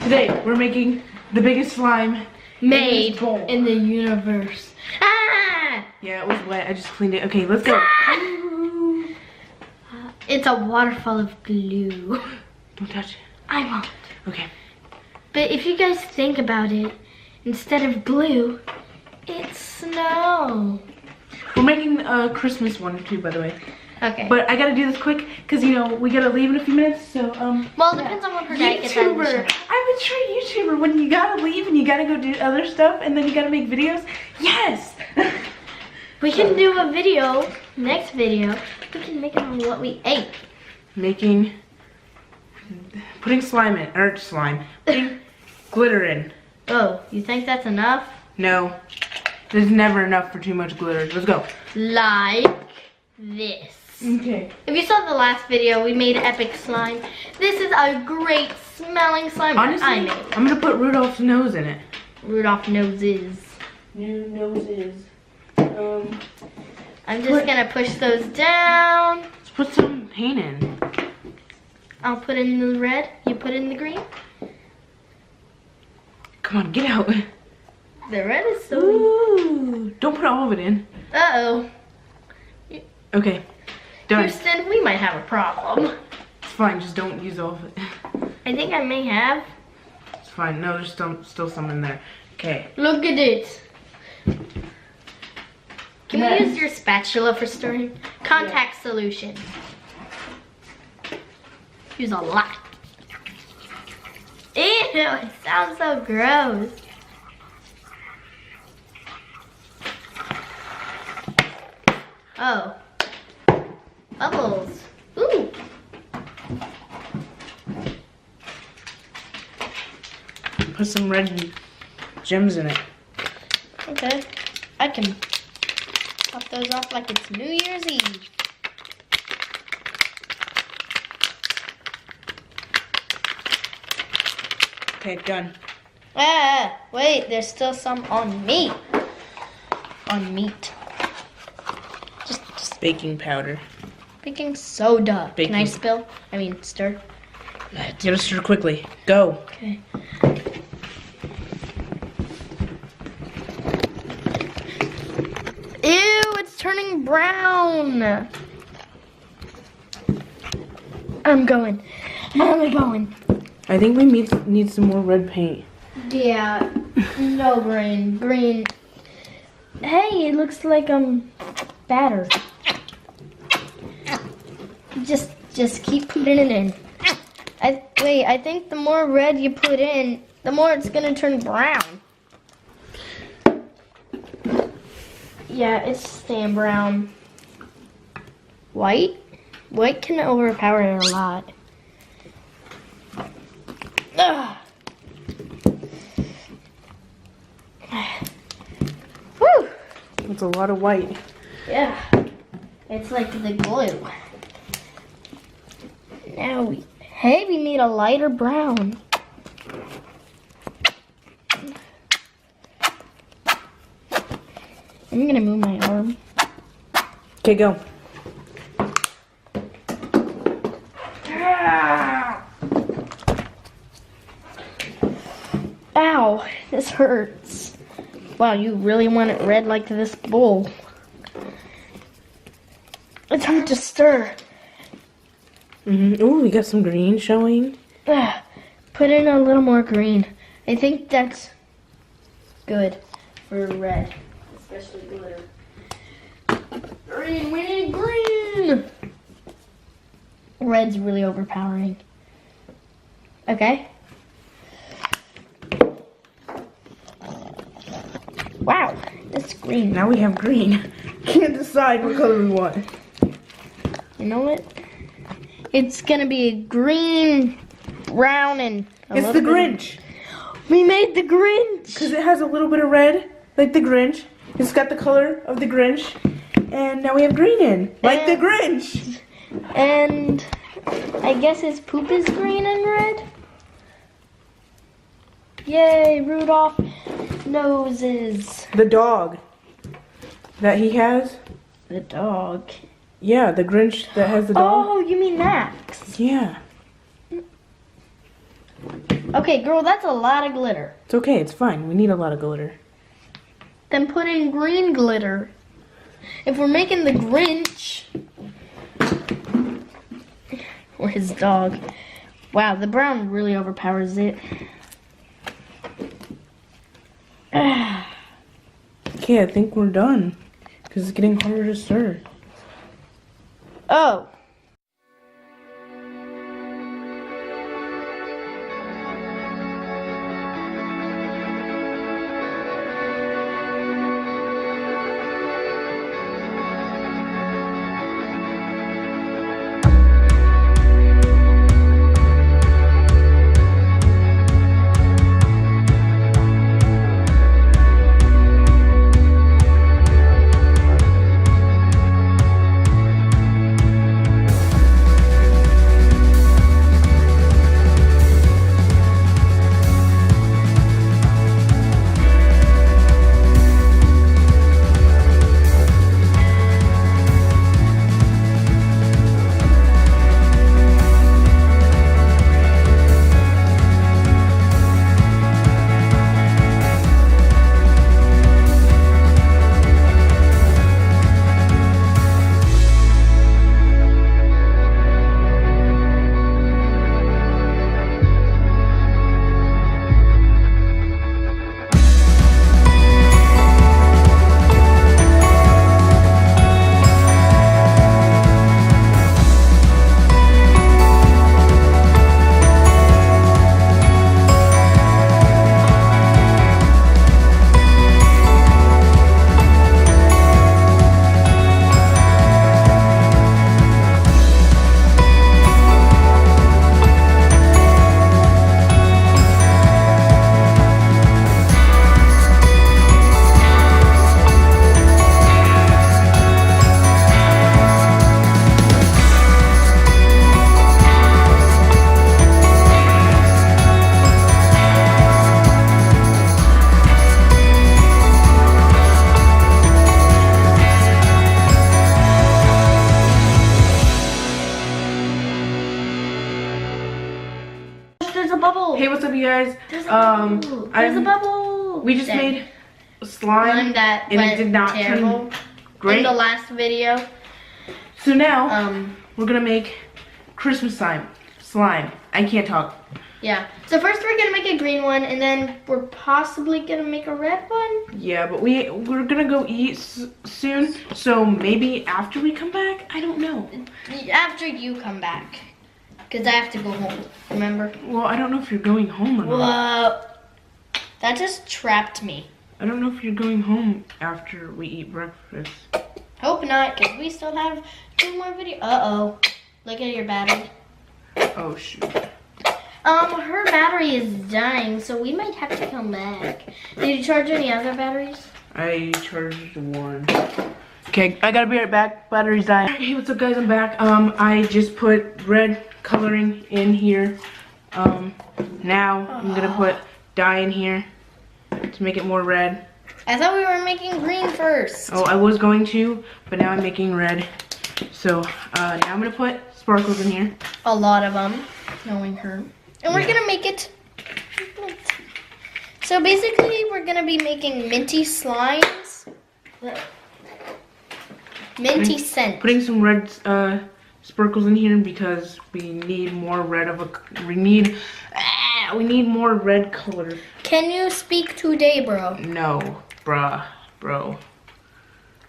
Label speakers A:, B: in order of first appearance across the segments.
A: Today we're making the biggest slime
B: made in the universe. Ah!
A: Yeah, it was wet. I just cleaned it. Okay, let's go.
B: It's a waterfall of glue.
A: Don't touch it.
B: I won't.
A: Okay.
B: But if you guys think about it, instead of glue, it's snow.
A: We're making a Christmas one too, by the way.
B: Okay.
A: But I gotta do this quick because you know we gotta leave in a few minutes. So
B: well, it depends on what her dad gets out of the show.
A: I'm a true YouTuber. When you gotta leave and you gotta go do other stuff and then you gotta make videos. Yes.
B: We can do a video. Next video, we can make it on what we ate.
A: Putting slime in, or slime. Putting glitter in.
B: Oh, you think that's enough?
A: No. There's never enough for too much glitter. Let's go.
B: Like this.
A: Okay.
B: If you saw the last video, we made epic slime. This is a great smelling slime that I made.
A: I'm gonna put Rudolph's nose in it.
B: Rudolph noses.
A: New noses.
B: I'm just gonna push those down.
A: Let's put some paint in.
B: I'll put in the red. You put in the green.
A: Come on, get out.
B: The red is so.
A: Ooh, don't put all of it in.
B: Uh-oh.
A: Okay, done.
B: Houston, we might have a problem.
A: It's fine, just don't use all of it.
B: I think I may have.
A: It's fine. No, there's still some in there. Okay.
B: Look at it. Can we use your spatula for stirring? Contact solution. Use a lot. Ew, it sounds so gross. Oh. Bubbles. Ooh.
A: Put some red gems in it.
B: Okay. I can pop those off like it's New Year's Eve.
A: Okay, done.
B: Ah, wait, there's still some on meat. On meat. Just
A: Baking powder.
B: baking soda.
A: Baking.
B: Can I spill? I mean, stir.
A: You gotta stir quickly. Go.
B: Okay. Ew, it's turning brown. I'm going.
A: I think we need some more red paint.
B: Yeah, no green. Green. Hey, it looks like batter. Just keep putting it in. I think the more red you put in, the more it's gonna turn brown. Yeah, it's staying brown. White can overpower it a lot. Ugh. Woo!
A: That's a lot of white.
B: Yeah, it's like the glue. Now we need a lighter brown. I'm gonna move my arm.
A: Okay, go.
B: Ow, this hurts. Wow, you really want it red like this bowl. It's hard to stir.
A: Ooh, we got some green showing.
B: Put in a little more green. I think that's good for red, especially glitter. Green, we need green! Red's really overpowering. Okay. Wow, that's green.
A: Now we have green. Can't decide what color we want.
B: You know what? It's gonna be a green, brown, and
A: It's the Grinch.
B: We made the Grinch!
A: Because it has a little bit of red, like the Grinch. It's got the color of the Grinch. And now we have green in, like the Grinch.
B: And I guess his poop is green and red. Yay, Rudolph noses.
A: The dog that he has.
B: The dog.
A: Yeah, the Grinch that has the dog.
B: Oh, you mean Max?
A: Yeah.
B: Okay, girl, that's a lot of glitter.
A: It's okay, it's fine. We need a lot of glitter.
B: Then put in green glitter. If we're making the Grinch, or his dog. Wow, the brown really overpowers it.
A: Okay, I think we're done. Because it's getting harder to stir.
B: Oh. There's a bubble.
A: Hey, what's up, you guys?
B: There's a bubble. There's a bubble.
A: We just made slime
B: that
A: and it did not
B: terrible
A: turn great.
B: in the last video.
A: So now we're gonna make Christmas slime. I can't talk.
B: Yeah. So first we're gonna make a green one, and then we're possibly gonna make a red one.
A: Yeah, but we're gonna go eat soon. So maybe after we come back, I don't know.
B: After you come back, because I have to go home. Remember?
A: Well, I don't know if you're going home or not.
B: Whoa. That just trapped me.
A: I don't know if you're going home after we eat breakfast.
B: Hope not, because we still have 2 more videos. Uh-oh. Look at your battery.
A: Oh, shoot.
B: Her battery is dying, so we might have to come back. Did you charge any other batteries?
A: I charged one. Okay, I gotta be right back. Battery's dying. Hey, what's up, guys? I'm back. I just put red coloring in here. Now I'm gonna put dye in here to make it more red.
B: I thought we were making green first.
A: Oh, I was going to, but now I'm making red. So now I'm gonna put sparkles in here.
B: A lot of them, knowing her. And we're gonna make it mint. So basically, we're gonna be making minty slimes. Minty scent.
A: Putting some red sparkles in here because we need more red of a. We need more red color.
B: Can you speak today, bro?
A: No, bro.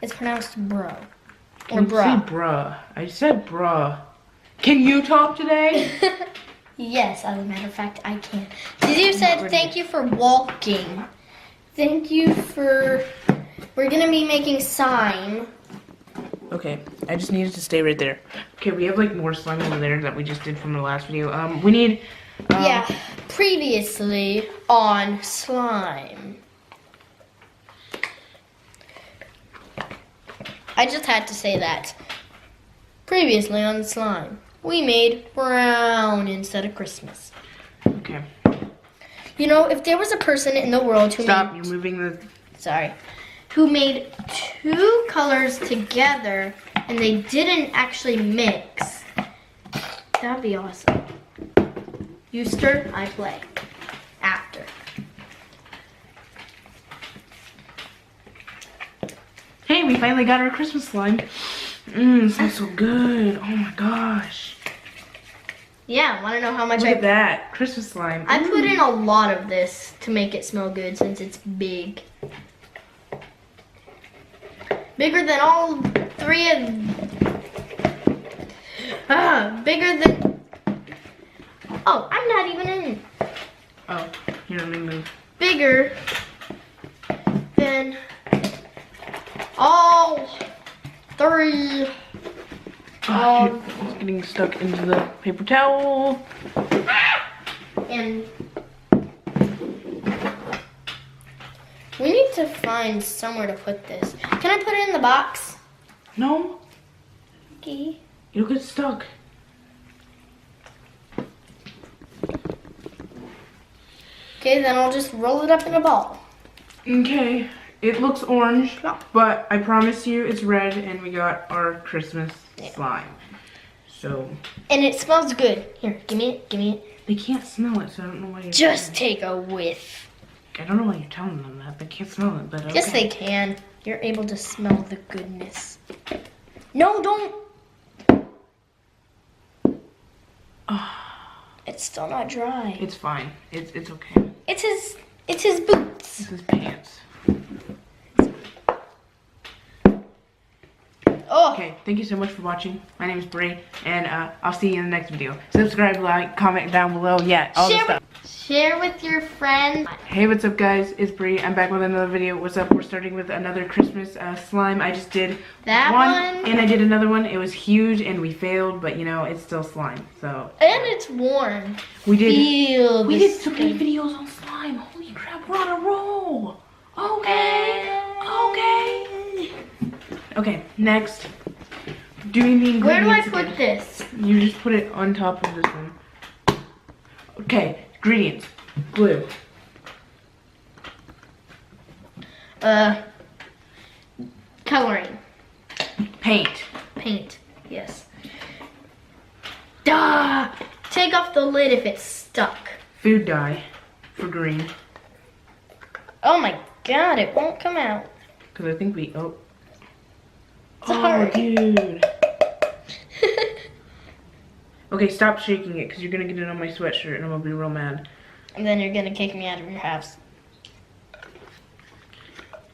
B: It's pronounced bro. Or
A: Don't
B: bruh.
A: say bruh. I said bruh. Can you talk today?
B: Yes, as a matter of fact, I can. Did you said thank you for walking. Thank you for. We're gonna be making slime.
A: Okay, I just needed to stay right there. Okay, we have like more slime over there that we just did from the last video. We need.
B: Yeah, previously on slime. I just had to say that. Previously on slime, we made brown instead of Christmas.
A: Okay.
B: You know, if there was a person in the world who
A: Stop!
B: made...
A: You're moving the.
B: Sorry. Who made 2 colors together and they didn't actually mix, that'd be awesome. You stir, I play.
A: we finally got our Christmas slime. It smells so good. Oh my gosh.
B: Yeah, want to know how much
A: Look at that. Christmas slime.
B: I put in a lot of this to make it smell good since it's big. Bigger than all three of... bigger than... Oh, I'm not even in.
A: Oh, here, let me move.
B: Bigger than all three.
A: Oh, it's getting stuck into the paper towel.
B: And we need to find somewhere to put this. Can I put it in the box?
A: No,
B: Okay.
A: it'll get stuck.
B: Okay, then I'll just roll it up in a ball.
A: Okay, it looks orange, but I promise you it's red, and we got our Christmas slime. So.
B: And it smells good. Here, give me it, give me it.
A: They can't smell it, so I don't know why you're
B: Just take a whiff.
A: I don't know why you're telling them that. They can't smell it, but okay.
B: Yes, they can. You're able to smell the goodness. No, don't. It's still not dry.
A: It's fine. It's okay.
B: It's his boots.
A: This is pants.
B: Oh.
A: Okay, thank you so much for watching. My name is Bree, and I'll see you in the next video. Subscribe, like, comment down below. Yeah, all this stuff.
B: Share with your friends.
A: Hey, what's up, guys? It's Bree. I'm back with another video. What's up? We're starting with another Christmas slime. I just did
B: That one.
A: and I did another one. It was huge, and we failed, but you know, it's still slime. So.
B: And it's warm.
A: We did.
B: We
A: did so many videos on slime. Holy crap, we're on a roll. Okay. Okay. Okay, next. Doing the ingredients.
B: Where do I
A: again.
B: put this?
A: You just put it on top of this one. Okay, ingredients. Glue.
B: Coloring.
A: Paint.
B: Paint. Yes. Duh! Take off the lid if it's stuck.
A: Food dye for green.
B: Oh my god, it won't come out.
A: Because I think we,
B: Sorry.
A: dude. Okay, stop shaking it because you're going to get it on my sweatshirt and I'm going to be real mad.
B: And then you're gonna kick me out of your house.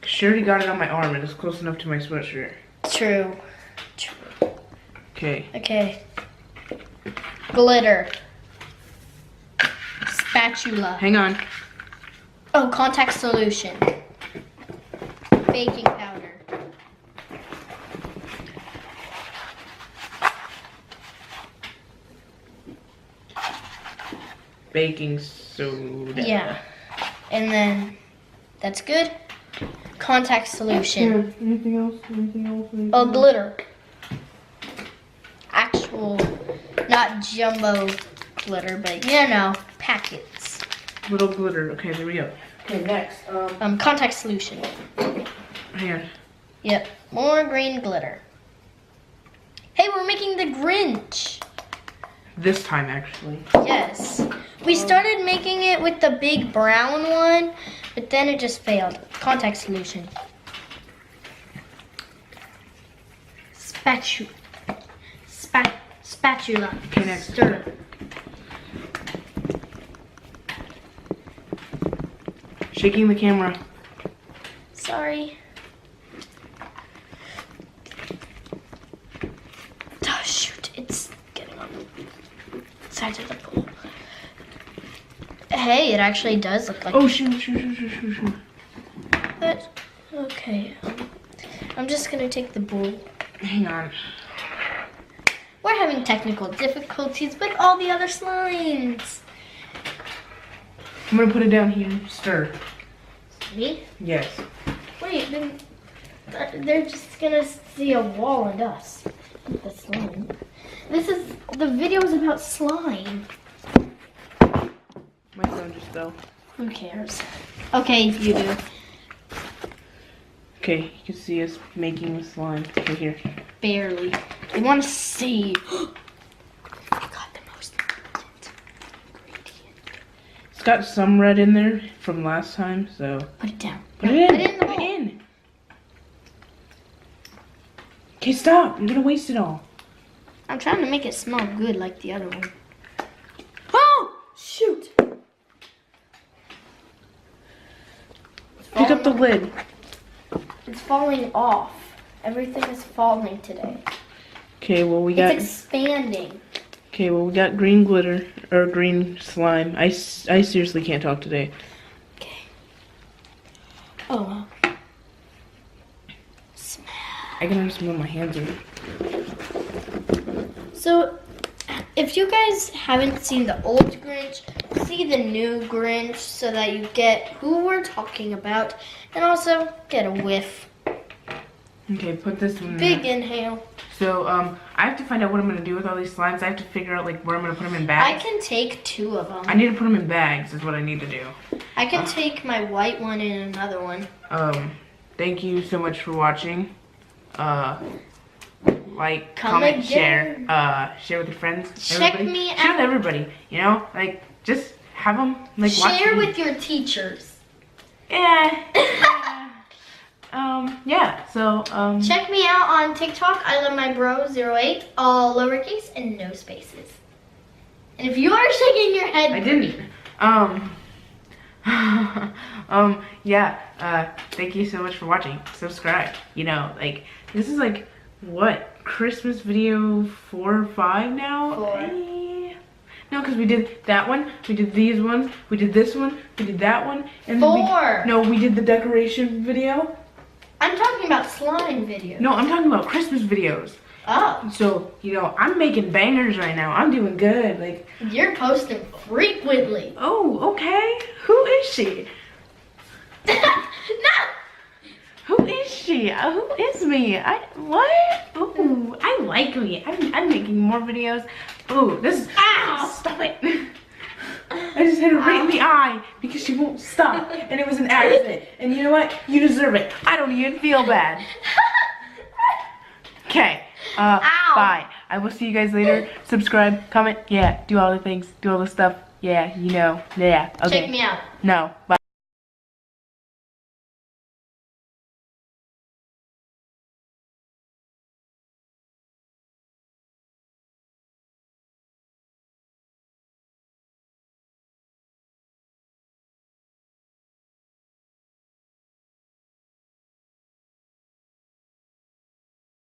A: She already got it on my arm and it's close enough to my sweatshirt.
B: True. True.
A: Okay.
B: Okay. Glitter. Spatula.
A: Hang on.
B: Oh, contact solution. Baking powder.
A: Baking soda.
B: Yeah. And then, that's good. Contact solution.
A: Here, anything else? Anything else? Anything
B: Oh,
A: else?
B: glitter. Actual, not jumbo glitter, but you know, packets.
A: Little glitter. Okay, there we go. Okay, next.
B: Contact solution.
A: Hang on.
B: Yep, more green glitter. Hey, we're making the Grinch.
A: This time, actually.
B: Yes. We started making it with the big brown one, but then it just failed. Contact solution. Spatula. Spatula.
A: Okay, next.
B: Stir.
A: Shaking the camera.
B: Sorry. Oh, shoot. It's getting on the sides of the pool. Hey, it actually does look like...
A: Oh, shoot.
B: But, okay. I'm just going to take the bowl.
A: Hang on.
B: We're having technical difficulties with all the other slimes.
A: I'm going to put it down here. Stir.
B: Me?
A: Yes.
B: Wait, then they're just gonna see a wall and us. The slime. The video is about slime.
A: My phone just fell.
B: Who cares? Okay, you do.
A: Okay, you can see us making the slime. Okay, here.
B: Barely. They want to see. I got the most ingredient.
A: It's got some red in there from last time, so.
B: Put it down.
A: Put
B: No,
A: it in.
B: Put it in the
A: Put
B: bowl.
A: it in. Okay, stop. You're gonna waste it all.
B: I'm trying to make it smell good like the other one. Oh, shoot.
A: Pick up the lid.
B: It's falling off. Everything is falling today.
A: Okay, well we got.
B: It's expanding.
A: Okay, well we got green glitter or green slime. I seriously can't talk today.
B: Okay. Oh wow. Smell.
A: I can already smell my hands are.
B: So, if you guys haven't seen the old Grinch, see the new Grinch so that you get who we're talking about, and also get a whiff.
A: Okay, put this one.
B: Big inhale.
A: So, I have to find out what I'm gonna do with all these slimes. I have to figure out like where I'm gonna put them in bags.
B: I can take 2 of them.
A: I need to put them in bags. Is what I need to do.
B: I can take my white one and another one.
A: Thank you so much for watching. Like,
B: Come
A: comment,
B: again.
A: share with your friends.
B: Check
A: everybody.
B: me
A: Share
B: out.
A: with everybody. You know, like just have them like watch.
B: Share with your teachers.
A: Yeah. Yeah. So
B: Check me out on TikTok. I love my bro 08, all lowercase and no spaces. And if you are shaking your head,
A: I didn't. Yeah. Thank you so much for watching. Subscribe. You know, like this is like what Christmas video 4 or 5 now.
B: 4.
A: No, because we did that one, we did these ones, we did this one, we did that one, and then
B: 4.
A: No, we did the decoration video.
B: I'm talking about slime videos.
A: No, I'm talking about Christmas videos.
B: Oh.
A: So, you know, I'm making bangers right now. I'm doing good. Like,
B: You're posting frequently.
A: oh, okay. Who is she?
B: No!
A: Who is she? Who is me? What? Ooh, I like me. I'm making more videos. Ooh, this is.
B: Ow!
A: Stop it. I just hit her right in the eye because she won't stop. And it was an accident. And you know what? You deserve it. I don't even feel bad. Okay.
B: Ow.
A: Bye. I will see you guys later. Subscribe, comment, yeah, do all the things, do all the stuff. Yeah, you know. Yeah. Okay.
B: Check me out.
A: No. Bye.